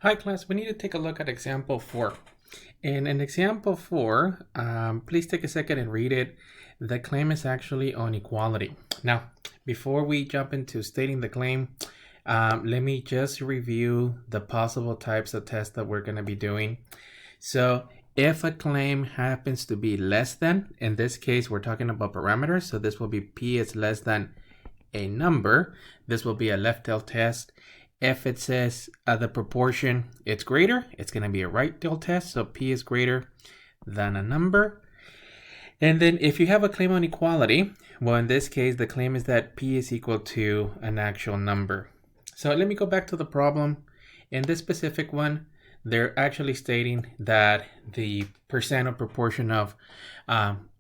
Hi class, we need to take a look at example 4. In example 4, please take a second and read it. The claim is actually on equality. Now, before we jump into stating the claim, let me just review the possible types of tests that we're going to be doing. So if a claim happens to be less than, in this case, we're talking about parameters. So this will be P is less than a number. This will be a left tail test. If it says the proportion it's greater, it's going to be a right tail test. So P is greater than a number. And then if you have a claim on equality, well, in this case, the claim is that P is equal to an actual number. So let me go back to the problem. In this specific one, they're actually stating that the percent or proportion of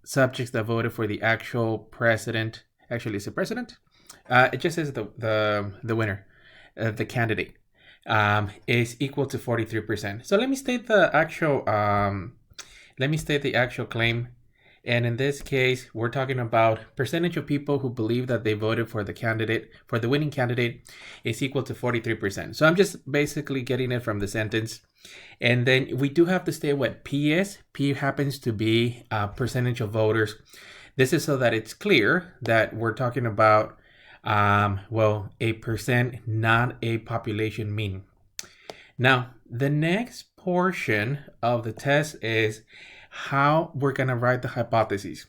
subjects that voted for the actual president, actually it's a president, it just says the winner, the candidate, is equal to 43%. So let me state the actual claim. And in this case, we're talking about percentage of people who believe that they voted for the candidate, for the winning candidate, is equal to 43%. So I'm just basically getting it from the sentence. And then we do have to state what P is. P happens to be a percentage of voters. This is so that it's clear that we're talking about, a percent, not a population mean. Now, the next portion of the test is how we're going to write the hypotheses.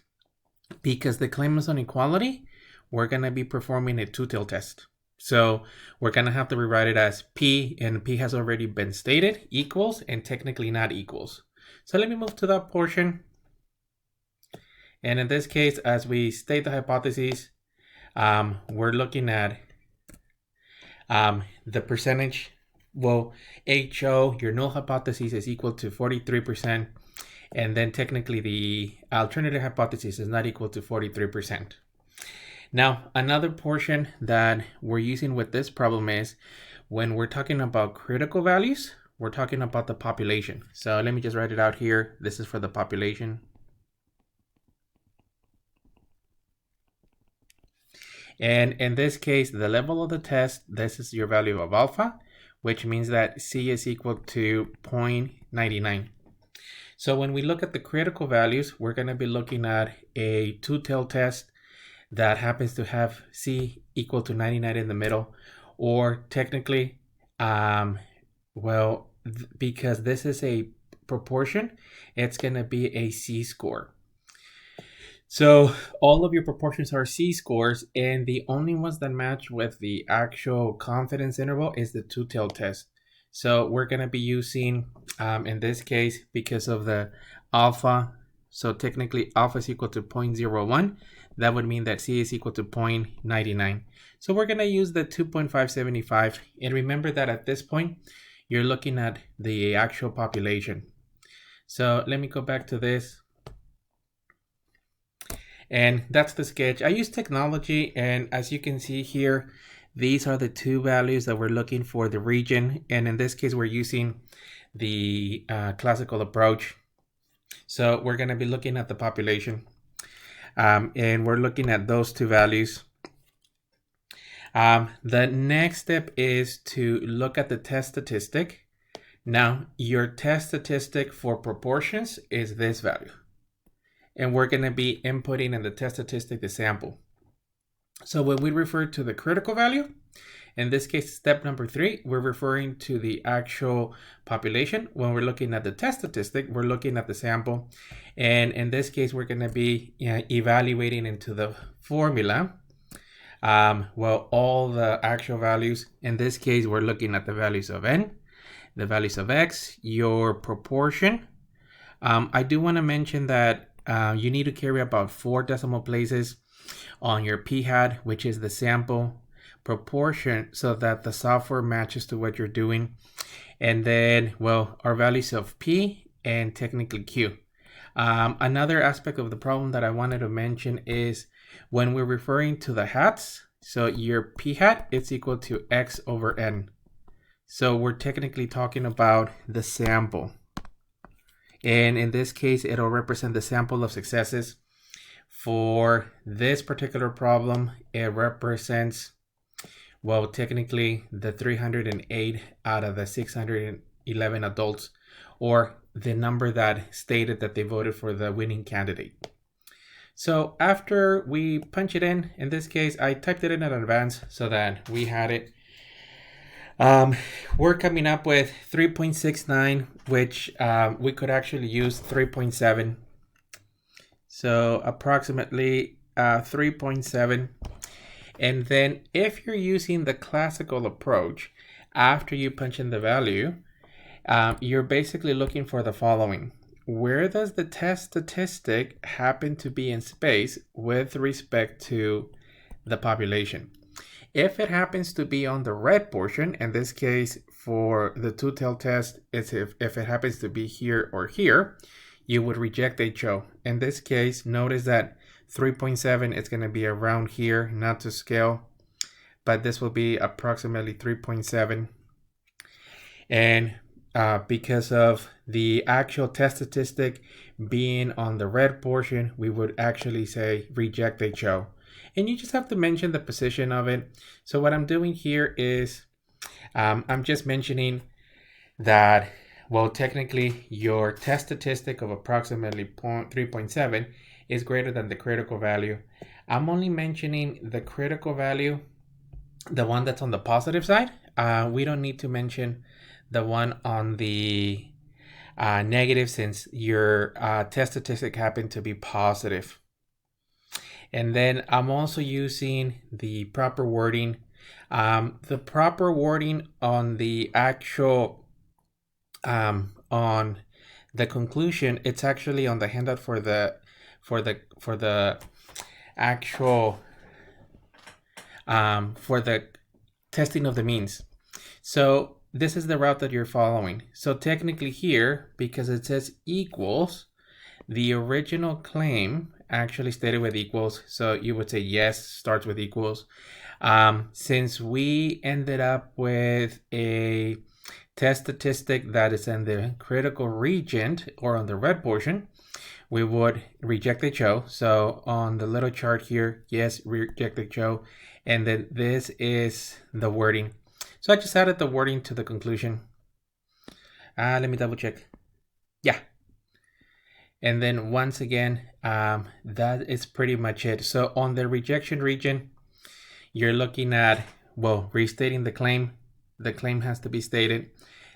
Because the claim is on equality, we're going to be performing a two-tailed test. So we're going to have to rewrite it as P, and P has already been stated, equals, and technically not equals. So let me move to that portion. And in this case, as we state the hypotheses, we're looking at the percentage. Well, HO, your null hypothesis, is equal to 43%. And then technically the alternative hypothesis is not equal to 43%. Now, another portion that we're using with this problem is when we're talking about critical values, we're talking about the population. So let me just write it out here. This is for the population. And in this case, the level of the test, this is your value of alpha, which means that C is equal to 0.99. So when we look at the critical values, we're going to be looking at a two-tailed test that happens to have C equal to 99 in the middle, or technically, because this is a proportion, it's going to be a C score. So all of your proportions are C scores, and the only ones that match with the actual confidence interval is the two-tailed test. So we're going to be using, in this case, because of the alpha, so technically alpha is equal to 0.01. That would mean that C is equal to 0.99. So we're going to use the 2.575. And remember that at this point, you're looking at the actual population. So let me go back to this. And that's the sketch. I use technology, and as you can see here, these are the two values that we're looking for the region. And in this case, we're using the classical approach. So we're going to be looking at the population. And we're looking at those two values. The next step is to look at the test statistic. Now, your test statistic for proportions is this value. And we're going to be inputting in the test statistic the sample. So when we refer to the critical value, in this case, step number 3, we're referring to the actual population. When we're looking at the test statistic, we're looking at the sample. And in this case, we're going to be evaluating into the formula, all the actual values. In this case, we're looking at the values of n, the values of x, your proportion. I do want to mention that you need to carry about 4 decimal places on your p-hat, which is the sample proportion, so that the software matches to what you're doing. And then, our values of p and technically q. Another aspect of the problem that I wanted to mention is when we're referring to the hats, so your p-hat is equal to x over n. So we're technically talking about the sample. And in this case, it'll represent the sample of successes. For this particular problem, it represents well, technically the 308 out of the 611 adults, or the number that stated that they voted for the winning candidate. So after we punch it in this case, I typed it in advance so that we had it. We're coming up with 3.69, which we could actually use 3.7. So approximately 3.7. And then if you're using the classical approach, after you punch in the value, you're basically looking for the following. Where does the test statistic happen to be in space with respect to the population? If it happens to be on the red portion, in this case for the two-tailed test, it's if it happens to be here or here, you would reject HO. In this case, notice that 3.7 is going to be around here, not to scale, but this will be approximately 3.7. And because of the actual test statistic being on the red portion, we would actually say reject HO. And you just have to mention the position of it. So what I'm doing here is I'm just mentioning that, well, technically your test statistic of approximately 3.7 is greater than the critical value. I'm only mentioning the critical value, the one that's on the positive side. We don't need to mention the one on the negative, since your test statistic happened to be positive. And then I'm also using the proper wording. The proper wording on the actual on the conclusion, it's actually on the handout for the actual for the testing of the means. So this is the route that you're following. So technically here, because it says equals, the original claim actually stated with equals. So you would say yes, starts with equals. Since we ended up with a test statistic that is in the critical region or on the red portion, we would reject HO. So on the little chart here, yes, reject HO. And then this is the wording. So I just added the wording to the conclusion. Let me double check. Yeah. And then once again, that is pretty much it. So on the rejection region, you're looking at, well, restating the claim. The claim has to be stated.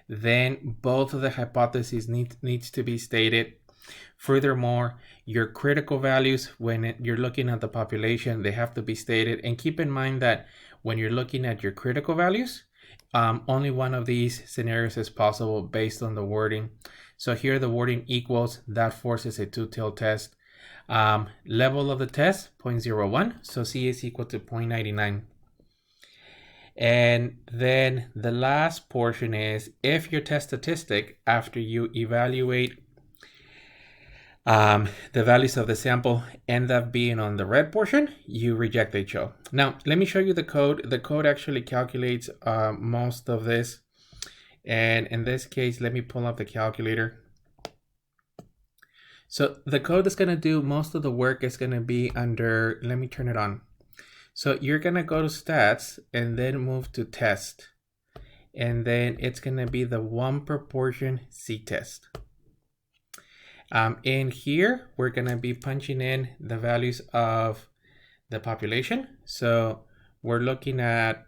Then both of the hypotheses needs to be stated. Furthermore, your critical values, when you're looking at the population, they have to be stated. And keep in mind that when you're looking at your critical values, only one of these scenarios is possible based on the wording. So here the wording equals, that forces a two-tailed test. Level of the test, 0.01. So C is equal to 0.99. And then the last portion is, if your test statistic, after you evaluate the values of the sample, end up being on the red portion, you reject HO. Now, let me show you the code. The code actually calculates most of this. And in this case, let me pull up the calculator. So the code that's going to do most of the work is going to be under, let me turn it on. So you're going to go to stats and then move to test. And then it's going to be the 1 proportion C test. In here, we're going to be punching in the values of the population. So we're looking at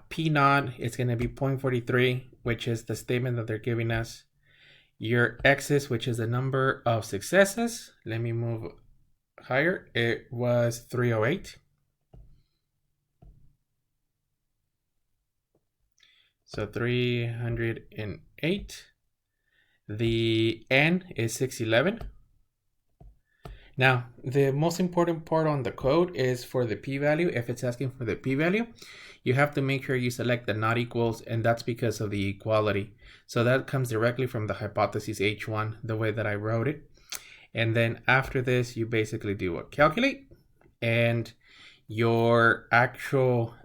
P naught is going to be 0.43, which is the statement that they're giving us. Your X's, which is the number of successes. Let me move higher. It was 308. So 308. The N is 611. Now, the most important part on the code is for the p-value. If it's asking for the p-value, you have to make sure you select the not equals, and that's because of the equality. So that comes directly from the hypothesis H1, the way that I wrote it. And then after this, you basically do a calculate, and your actual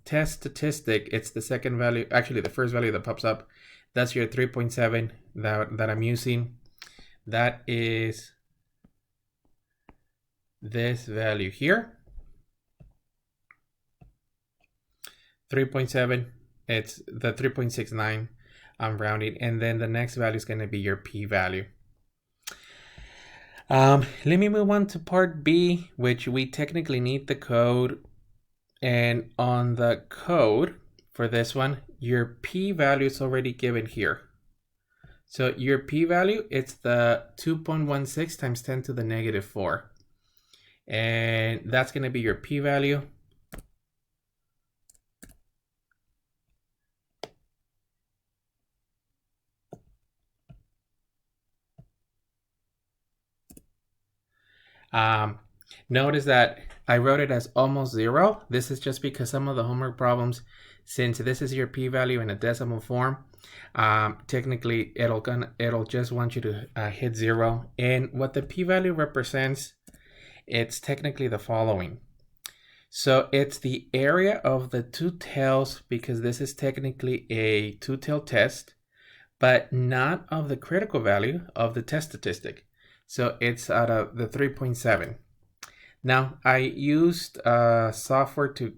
test statistic, it's the second value, actually the first value that pops up. That's your 3.7 that I'm using. That is this value here. 3.7, it's the 3.69, I'm rounding, and then the next value is going to be your p-value. Let me move on to part B, which we technically need the code. And on the code for this one, your p-value is already given here. So your p-value, it's the 2.16 times 10 to the negative 4. And that's going to be your p-value. Notice that I wrote it as almost 0. This is just because some of the homework problems, since this is your p-value in a decimal form, technically it'll just want you to hit 0. And what the p-value represents, it's technically the following. So it's the area of the two tails, because this is technically a two-tail test, but not of the critical value of the test statistic. So it's out of the 3.7. Now I used software to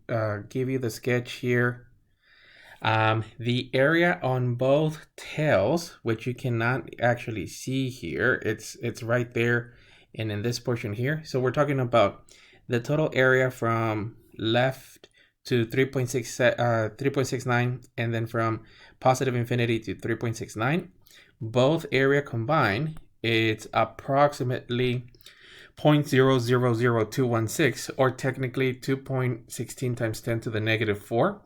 give you the sketch here. The area on both tails, which you cannot actually see here, it's right there and in this portion here. So we're talking about the total area from left to 3.69 and then from positive infinity to 3.69. Both area combined, it's approximately 0.000216, or technically 2.16 times 10 to the negative 4,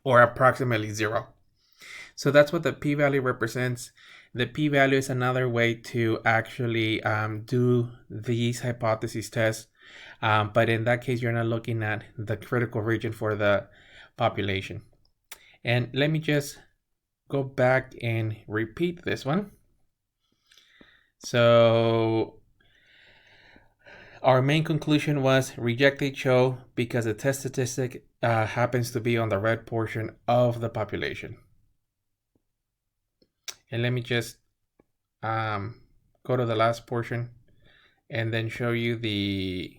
or approximately 0. So that's what the p-value represents. The p-value is another way to actually do these hypothesis tests, but in that case, you're not looking at the critical region for the population. And let me just go back and repeat this one. So our main conclusion was reject HO because the test statistic happens to be on the red portion of the population. And let me just go to the last portion and then show you the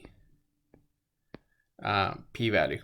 p-value.